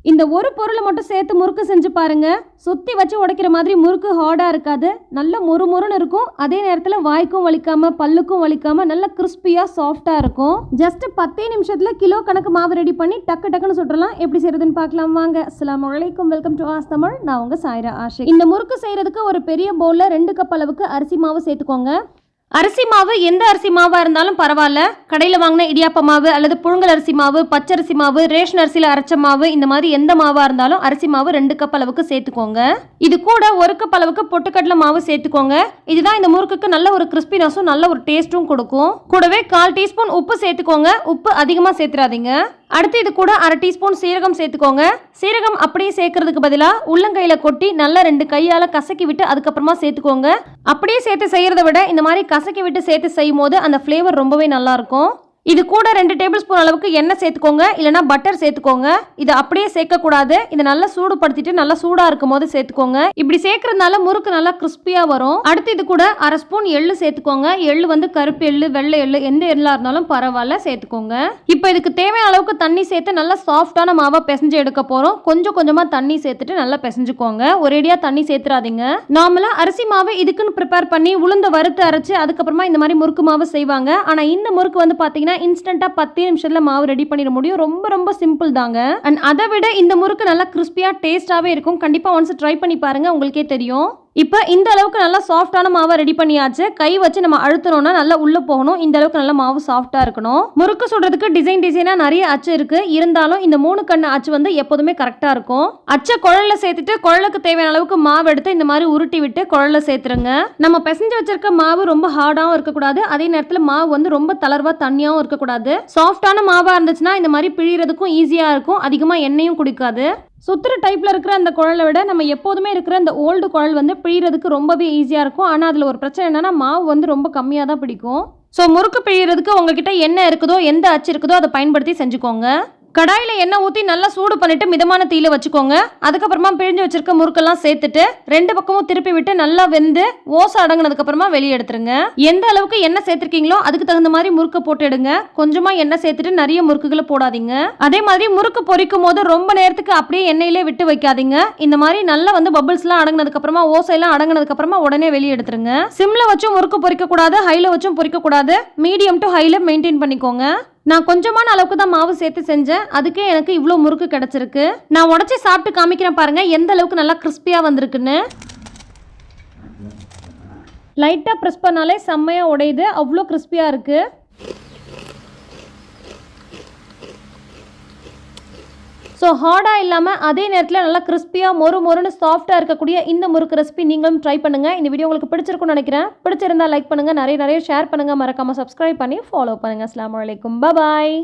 இந்த ஒரு பொருளை மட்டும் சேர்த்து முறுக்கு செஞ்சு பாருங்க. சுற்றி வச்சு உடைக்கிற மாதிரி முறுக்கு ஹார்டாக இருக்காது, நல்ல மொறுமொறுன்னு இருக்கும். அதே நேரத்தில் வாய்க்கும் வலிக்காம பல்லுக்கும் வலிக்காம நல்ல கிறிஸ்பியாக சாஃப்டாக இருக்கும். ஜஸ்ட் 10 நிமிஷத்தில் கிலோ கணக்கு மாவு ரெடி பண்ணி டக்கு டக்குன்னு சுட்டுறலாம். எப்படி செய்யறதுன்னு பார்க்கலாம் வாங்க. அஸ்ஸலாமு அலைக்கும், வெல்கம் டு ஆஸ் தமிழ். நான் உங்கள் sairashiq. இந்த முறுக்கு செய்யறதுக்கு ஒரு பெரிய பவுலில் 2 கப் அளவுக்கு அரிசி மாவு சேர்த்துக்கோங்க. அரிசி மாவு எந்த அரிசி மாவாக இருந்தாலும் பரவாயில்ல. கடையில் வாங்கின இடியாப்ப மாவு அல்லது புழுங்கல் அரிசி மாவு, பச்சரிசி மாவு, ரேஷன் அரிசியில் அரைச்ச மாவு, இந்த மாதிரி எந்த மாவாக இருந்தாலும் அரிசி மாவு 2 கப் அளவுக்கு சேர்த்துக்கோங்க. இது கூட 1 கப் அளவுக்கு பொட்டுக்கடலை மாவு சேர்த்துக்கோங்க. இதுதான் இந்த முறுக்குக்கு நல்ல ஒரு கிறிஸ்பினஸும் நல்ல ஒரு டேஸ்ட்டும் கொடுக்கும். கூடவே 1/4 டீஸ்பூன் உப்பு சேர்த்துக்கோங்க. உப்பு அதிகமாக சேர்த்துறாதீங்க. அடுத்து இது கூட 1/2 டீஸ்பூன் சீரகம் சேர்த்துக்கோங்க. சீரகம் அப்படியே சேர்க்கறதுக்கு பதிலாக உள்ளங்கையில் கொட்டி நல்லா 2 கையால் கசக்கி விட்டு அதுக்கப்புறமா சேர்த்துக்கோங்க. அப்படியே சேர்த்து செய்கிறத விட இந்த மாதிரி கசக்கி விட்டு சேர்த்து செய்யும் போது அந்த ஃப்ளேவர் ரொம்பவே நல்லாயிருக்கும். இது கூட 2 டேபிள் ஸ்பூன் அளவுக்கு எண்ணெய் சேர்த்துக்கோங்க, இல்லைனா பட்டர் சேர்த்துக்கோங்க. இது அப்படியே சேர்க்கக்கூடாது, இதை நல்லா சூடுபடுத்திட்டு நல்லா சூடாக இருக்கும் போது சேர்த்துக்கோங்க. இப்படி சேர்க்கறதுனால முறுக்கு நல்லா கிறிஸ்பியாக வரும். அடுத்து இது கூட 1/2 ஸ்பூன் எள்ளு சேர்த்துக்கோங்க. எள்ளு வந்து கருப்பு எள்ளு, வெள்ளை எள்ளு, எந்த எள்ளாக இருந்தாலும் பரவாயில்ல சேர்த்துக்கோங்க. இப்போ இதுக்கு தேவையான அளவுக்கு தண்ணி சேர்த்து நல்லா சாஃப்டான மாவை பிசைஞ்சு எடுக்க போகிறோம். கொஞ்சம் கொஞ்சமாக தண்ணி சேர்த்துட்டு நல்லா பிசைஞ்சுக்கோங்க. ஒரேடியாக தண்ணி சேர்த்துறாதீங்க. நார்மலாக அரிசி மாவு இதுக்குன்னு ப்ரிப்பேர் பண்ணி உளுந்த வறுத்து அரைச்சு அதுக்கப்புறமா இந்த மாதிரி முறுக்கு மாவு செய்வாங்க. ஆனால் இந்த முறுக்கு வந்து பார்த்தீங்கன்னா இன்ஸ்டன்ட்டா 10 நிமிஷத்துல மாவு ரெடி பண்ணிட முடியும். ரொம்ப ரொம்ப சிம்பிள் தாங்க. அண்ட் அதை விட இந்த முறுக்கு நல்லா கிறிஸ்பியா டேஸ்டாவே இருக்கும். கண்டிப்பா ஒன்ஸ் ட்ரை பண்ணி பாருங்க, உங்களுக்கே தெரியும். இப்போ இந்த அளவுக்கு நல்லா சாஃப்டான மாவை ரெடி பண்ணியாச்சு. கை வச்சு நம்ம அழுத்தணும்னா நல்லா உள்ள போகணும். இந்த அளவுக்கு நல்லா மாவு சாஃப்டா இருக்கணும். முறுக்கு சுடுறதுக்கு டிசைனா நிறைய அச்சு இருக்கு. இருந்தாலும் இந்த 3 கண்ணு அச்சு வந்து எப்போதுமே கரெக்டா இருக்கும். அச்சை குழல்ல சேர்த்துட்டு குழலுக்கு தேவையான அளவுக்கு மாவு எடுத்து இந்த மாதிரி உருட்டி விட்டு குழல்ல சேர்த்துருங்க. நம்ம பிசைஞ்சு வச்சிருக்க மாவு ரொம்ப ஹார்டாகவும் இருக்கக்கூடாது, அதே நேரத்தில் மாவு வந்து ரொம்ப தளர்வா தண்ணியாகவும் இருக்கக்கூடாது. சாஃப்டான மாவா இருந்துச்சுன்னா இந்த மாதிரி பிழியறதுக்கும் ஈஸியா இருக்கும், அதிகமா எண்ணெயும் குடிக்காது. சுத்துற டைப்ல இருக்கிற அந்த குழலை விட நம்ம எப்போதுமே இருக்கிற அந்த ஓல்டு குழல் வந்து பிழியறதுக்கு ரொம்பவே ஈஸியா இருக்கும். ஆனால் அதில் ஒரு பிரச்சனை என்னன்னா மாவு வந்து ரொம்ப கம்மியாக தான் பிடிக்கும். ஸோ முறுக்கு பிழியறதுக்கு உங்ககிட்ட என்ன இருக்குதோ, எந்த அச்சு இருக்குதோ அதை பயன்படுத்தி செஞ்சுக்கோங்க. கடாயில் எண்ணெய் ஊற்றி நல்லா சூடு பண்ணிட்டு மிதமான தீயில வச்சுக்கோங்க. அதுக்கப்புறமா பிழிஞ்சு வச்சிருக்க முறுக்கெல்லாம் சேர்த்துட்டு 2 பக்கமும் திருப்பி விட்டு நல்லா வெந்து ஓசை அடங்கினதுக்கு அப்புறமா வெளியே எடுத்துருங்க. எந்த அளவுக்கு எண்ணெய் சேர்த்திருக்கீங்களோ அதுக்கு தகுந்த மாதிரி முறுக்கு போட்டு எடுங்க. கொஞ்சமா எண்ணெய் சேர்த்துட்டு நிறைய முறுக்குகளை போடாதீங்க. அதே மாதிரி முறுக்கு பொரிக்கும் போது ரொம்ப நேரத்துக்கு அப்படியே எண்ணெயிலே விட்டு வைக்காதீங்க. இந்த மாதிரி நல்லா வந்து பபிள்ஸ்லாம் அடங்கினதுக்கு அப்புறமா, ஓசையெல்லாம் அடங்கினதுக்கு அப்புறமா உடனே வெளியே எடுத்துருங்க. சிம்ல வச்சும் முறுக்கு பொரிக்க கூடாது, ஹைல வச்சும் பொரிக்க கூடாது. மீடியம் டு ஹைல மெயின்டைன் பண்ணிக்கோங்க. நான் கொஞ்சமான அளவுக்கு தான் மாவு சேர்த்து செஞ்சேன், அதுக்கே எனக்கு இவ்வளோ முறுக்கு கிடைச்சிருக்கு. நான் உடச்சி சாப்பிட்டு காமிக்கிறேன் பாருங்க எந்த அளவுக்கு நல்லா கிறிஸ்பியாக வந்திருக்குன்னு. லைட்டாக ப்ரெஸ் பண்ணாலே செம்மையாக உடையுது, அவ்வளோ கிறிஸ்பியாக இருக்குது. ஸோ ஹார்டாக இல்லாமல் அதே நேரத்தில் நல்லா கிறிஸ்பியாக மொறுன்னு சாஃப்டாக இருக்கக்கூடிய இந்த முறுக்கு ரெசிபி நீங்களும் ட்ரை பண்ணுங்கள். இந்த வீடியோ உங்களுக்கு பிடிச்சிருக்குன்னு நினைக்கிறேன். பிடிச்சிருந்தா லைக் பண்ணுங்கள், நிறைய ஷேர் பண்ணுங்கள், மறக்காமல் சப்ஸ்கிரைப் பண்ணி ஃபாலோ பண்ணுங்கள். அஸ்ஸலாமு அலைக்கும், பாய்.